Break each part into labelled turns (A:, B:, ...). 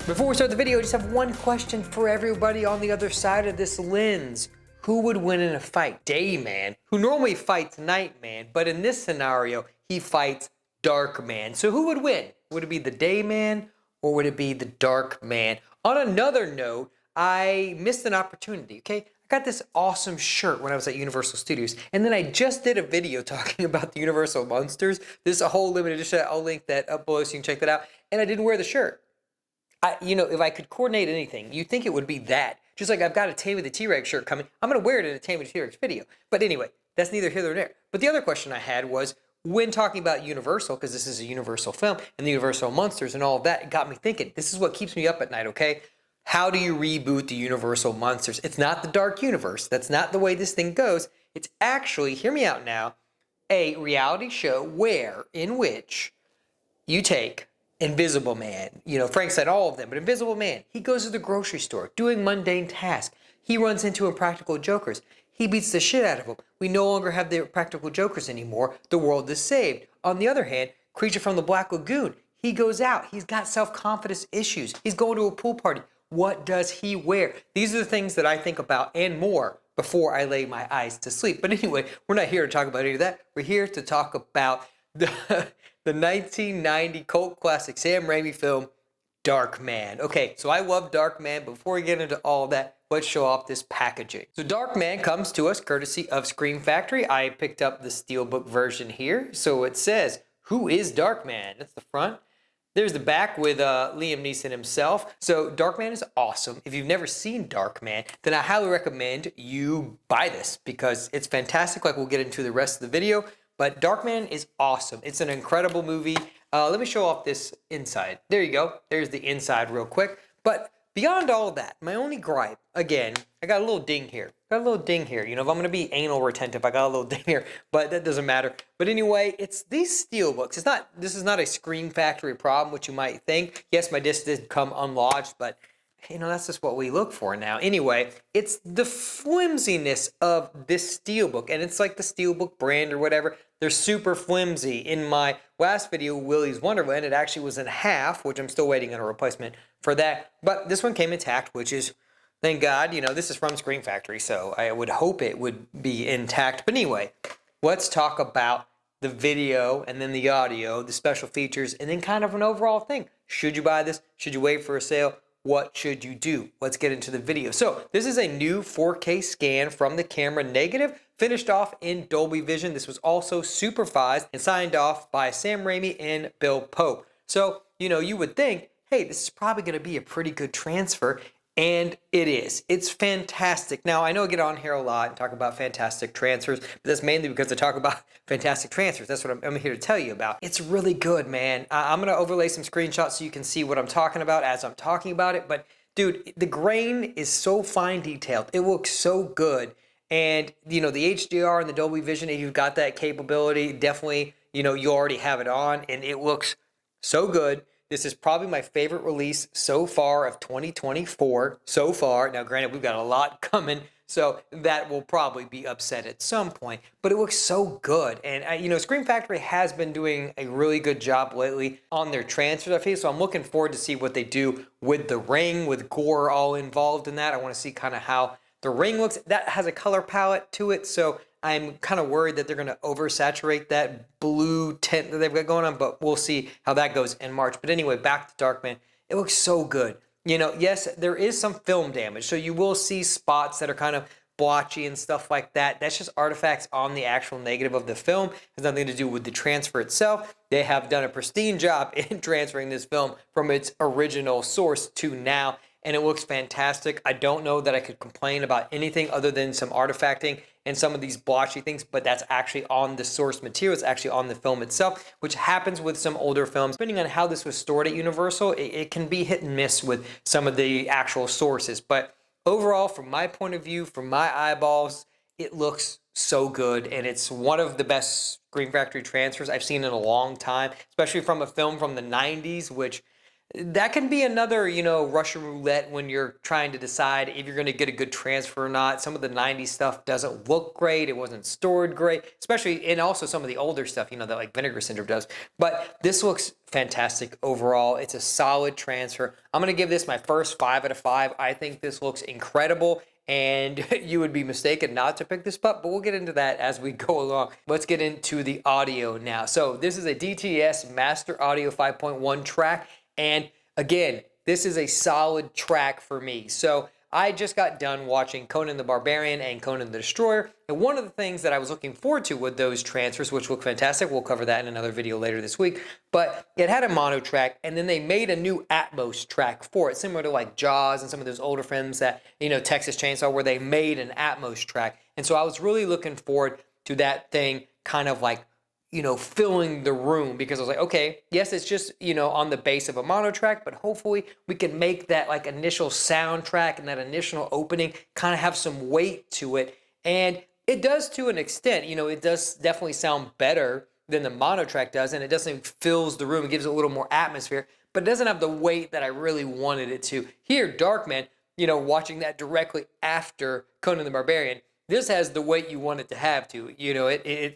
A: Before we start the video, I just have one question for everybody on the other side of this lens. Who would win in a fight? Dayman, who normally fights Nightman, but in this scenario, he fights Darkman. So who would win? Would it be the Dayman or would it be the Darkman? On another note, I missed an opportunity, okay? I got this awesome shirt when I was at Universal Studios, and then I just did a video talking about the Universal Monsters. This is a whole limited edition. I'll link that up below so you can check that out. And I didn't wear the shirt. If I could coordinate anything, you'd think it would be that. Just like I've got a Tammy the T-Rex shirt coming. I'm going to wear it in a Tammy the T-Rex video. But anyway, that's neither here nor there. But the other question I had was, when talking about Universal, because this is a Universal film, and the Universal Monsters and all of that, it got me thinking, this is what keeps me up at night, okay? How do you reboot the Universal Monsters? It's not the Dark Universe. That's not the way this thing goes. It's actually, hear me out now, a reality show in which you take Invisible Man. Frank said all of them, but Invisible Man, he goes to the grocery store doing mundane tasks. He runs into impractical jokers. He beats the shit out of them. We no longer have the practical jokers anymore. The world is saved. On the other hand, Creature from the Black Lagoon, he goes out. He's got self-confidence issues. He's going to a pool party. What does he wear? These are the things that I think about and more before I lay my eyes to sleep. But anyway, we're not here to talk about any of that. We're here to talk about the 1990 cult classic Sam Rami film, Darkman. Okay, so I love Darkman. Before we get into all that, let's show off this packaging. So Darkman comes to us courtesy of Scream Factory. I picked up the Steelbook version here. So it says, who is Darkman? That's the front. There's the back with Liam Neeson himself. So Darkman is awesome. If you've never seen Darkman, then I highly recommend you buy this because it's fantastic, like we'll get into the rest of the video. But Darkman is awesome. It's an incredible movie. Let me show off this inside. There you go. There's the inside real quick. But beyond all of that, my only gripe, again, I got a little ding here. If I'm going to be anal retentive, I got a little ding here, but that doesn't matter. But anyway, it's these Steelbooks. This is not a Scream Factory problem, which you might think. Yes, my disc did come unlodged, but that's just what we look for now. Anyway, it's the flimsiness of this Steelbook, and it's like the Steelbook brand or whatever. They're super flimsy. In my last video, Willy's Wonderland, it actually was in half, which I'm still waiting on a replacement for that. But this one came intact, which is, thank God, this is from Scream Factory, so I would hope it would be intact. But anyway, let's talk about the video and then the audio, the special features, and then kind of an overall thing. Should you buy this? Should you wait for a sale? What should you do? Let's get into the video. So this is a new 4K scan from the camera negative, finished off in Dolby Vision. This was also supervised and signed off by Sam Rami and Bill Pope. So, you would think, hey, this is probably going to be a pretty good transfer. And it is. It's fantastic. Now, I know I get on here a lot and talk about fantastic transfers, but that's mainly because I talk about fantastic transfers. That's what I'm here to tell you about. It's really good, man. I'm going to overlay some screenshots so you can see what I'm talking about as I'm talking about it. But, dude, the grain is so fine detailed. It looks so good. And, the HDR and the Dolby Vision, if you've got that capability, definitely, you already have it on. And it looks so good. This is probably my favorite release so far of 2024 so far. Now, granted, we've got a lot coming, so that will probably be upset at some point. But it looks so good. And, Scream Factory has been doing a really good job lately on their transfers, I feel. So I'm looking forward to see what they do with the ring, with gore all involved in that. I want to see kind of how the ring looks. That has a color palette to it, so I'm kind of worried that they're going to oversaturate that blue tint that they've got going on, but we'll see how that goes in March. But anyway, back to Darkman. It looks so good. Yes, there is some film damage, so you will see spots that are kind of blotchy and stuff like that. That's just artifacts on the actual negative of the film. It has nothing to do with the transfer itself. They have done a pristine job in transferring this film from its original source to now, and it looks fantastic. I don't know that I could complain about anything other than some artifacting and some of these blotchy things, but that's actually on the source material. It's actually on the film itself, which happens with some older films. Depending on how this was stored at Universal, it can be hit and miss with some of the actual sources. But overall, from my point of view, from my eyeballs, it looks so good, and it's one of the best Scream Factory transfers I've seen in a long time, especially from a film from the 90s, which that can be another, Russian roulette when you're trying to decide if you're going to get a good transfer or not. Some of the 90s stuff doesn't look great. It wasn't stored great, especially, and also some of the older stuff, that like Vinegar Syndrome does. But this looks fantastic overall. It's a solid transfer. I'm going to give this my first 5 out of 5. I think this looks incredible. And you would be mistaken not to pick this up, but we'll get into that as we go along. Let's get into the audio now. So this is a DTS Master Audio 5.1 track. And again, this is a solid track for me. So I just got done watching Conan the Barbarian and Conan the Destroyer. And one of the things that I was looking forward to with those transfers, which look fantastic, we'll cover that in another video later this week, but it had a mono track, and then they made a new Atmos track for it, similar to like Jaws and some of those older films that, Texas Chainsaw, where they made an Atmos track. And so I was really looking forward to that thing kind of like, filling the room, because I was like, okay, yes, it's just, on the base of a mono track, but hopefully we can make that like initial soundtrack and that initial opening kind of have some weight to it. And it does to an extent, it does definitely sound better than the mono track does, and it definitely fills the room. It gives it a little more atmosphere, but it doesn't have the weight that I really wanted it to. Here, Darkman, watching that directly after Conan the Barbarian, this has the weight you want it to have to.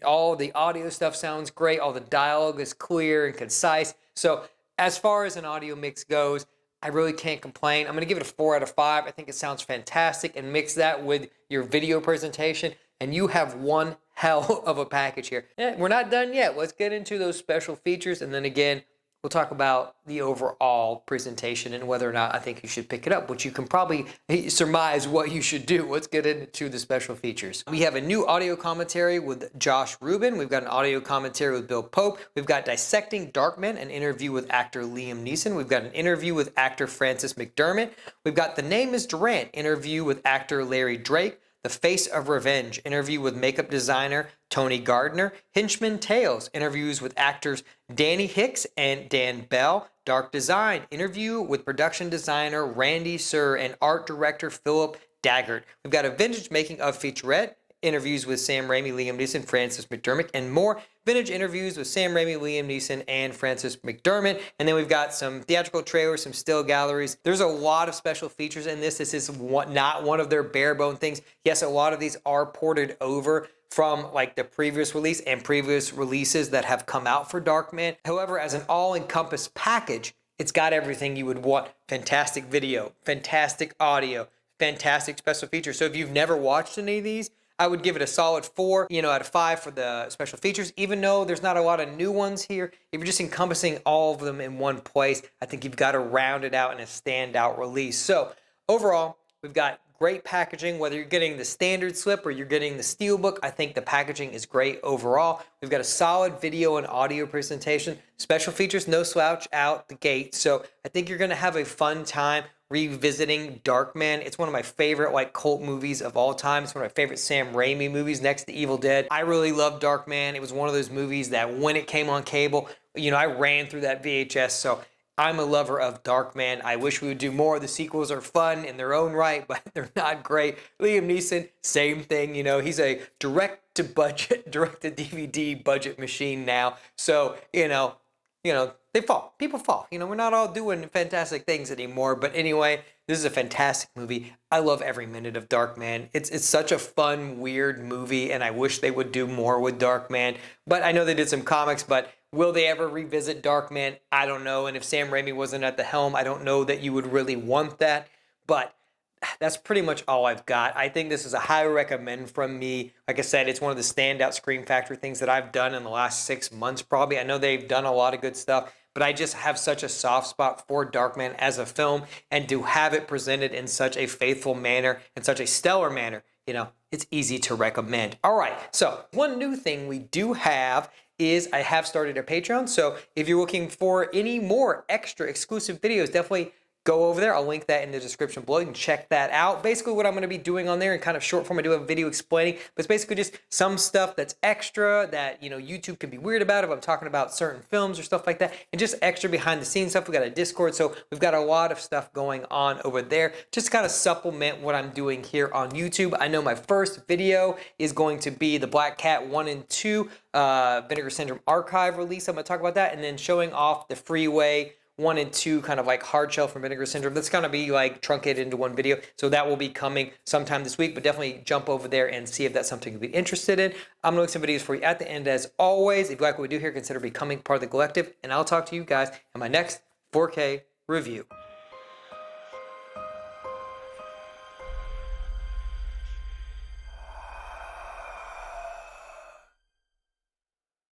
A: All the audio stuff sounds great. All the dialogue is clear and concise. So as far as an audio mix goes, I really can't complain. I'm going to give it a 4 out of 5. I think it sounds fantastic, and mix that with your video presentation, and you have one hell of a package here. We're not done yet. Let's get into those special features, and then again, we'll talk about the overall presentation and whether or not I think you should pick it up, which you can probably surmise what you should do. Let's get into the special features. We have a new audio commentary with Josh Rubin. We've got an audio commentary with Bill Pope. We've got Dissecting Darkman, an interview with actor Liam Neeson. We've got an interview with actor Francis McDermott. We've got The Name is Durant, interview with actor Larry Drake. The Face of Revenge, interview with makeup designer Tony Gardner. Henchman Tales, interviews with actors Danny Hicks and Dan Bell. Dark Design, interview with production designer Randy Sir and art director Philip Daggert. We've got a vintage making of featurette, interviews with Sam Rami, Liam Neeson, Francis McDermott, and more vintage interviews with Sam Rami, Liam Neeson, and Francis McDermott. And then we've got some theatrical trailers, some still galleries. There's a lot of special features in this. This is not one of their bare bone things. Yes, a lot of these are ported over from like the previous release and previous releases that have come out for Darkman. However, as an all-encompassed package, it's got everything you would want. Fantastic video, fantastic audio, fantastic special features. So if you've never watched any of these, I would give it a solid 4, out of 5 for the special features, even though there's not a lot of new ones here. If you're just encompassing all of them in one place, I think you've got to round it out in a standout release. So overall, we've got great packaging, whether you're getting the standard slip or you're getting the Steelbook. I think the packaging is great overall. We've got a solid video and audio presentation. Special features, no slouch out the gate. So I think you're going to have a fun time revisiting Darkman. It's one of my favorite cult movies of all time. It's one of my favorite Sam Raimi movies next to Evil Dead. I really love Darkman. It was one of those movies that when it came on cable, I ran through that VHS. So I'm a lover of Darkman. I wish we would do more. The sequels are fun in their own right, but they're not great. Liam Neeson, same thing. He's a direct-to-DVD budget machine now. So, they fall. People fall. We're not all doing fantastic things anymore. But anyway, this is a fantastic movie. I love every minute of Darkman. It's such a fun, weird movie, and I wish they would do more with Darkman. But I know they did some comics, but will they ever revisit Darkman? I don't know. And if Sam Raimi wasn't at the helm, I don't know that you would really want that. But that's pretty much all I've got. I think this is a high recommend from me. Like I said, it's one of the standout Scream Factory things that I've done in the last 6 months probably. I know they've done a lot of good stuff, but I just have such a soft spot for Darkman as a film, and to have it presented in such a faithful manner and such a stellar manner, it's easy to recommend. All right, so one new thing we do have is I have started a Patreon. So if you're looking for any more extra exclusive videos, definitely go over there. I'll link that in the description below. You can check that out. Basically what I'm going to be doing on there in kind of short form, I do have a video explaining, but it's basically just some stuff that's extra that, YouTube can be weird about if I'm talking about certain films or stuff like that, and just extra behind the scenes stuff. We've got a Discord, so we've got a lot of stuff going on over there just to kind of supplement what I'm doing here on YouTube. I know my first video is going to be the Black Cat 1 and 2 Vinegar Syndrome archive release. I'm going to talk about that, and then showing off the Freeway 1 and 2, kind of like hard shell from vinegar syndrome. That's going to be like truncated into one video. So that will be coming sometime this week, but definitely jump over there and see if that's something you'd be interested in. I'm going to link some videos for you at the end. As always, if you like what we do here, consider becoming part of the collective, and I'll talk to you guys in my next 4K review.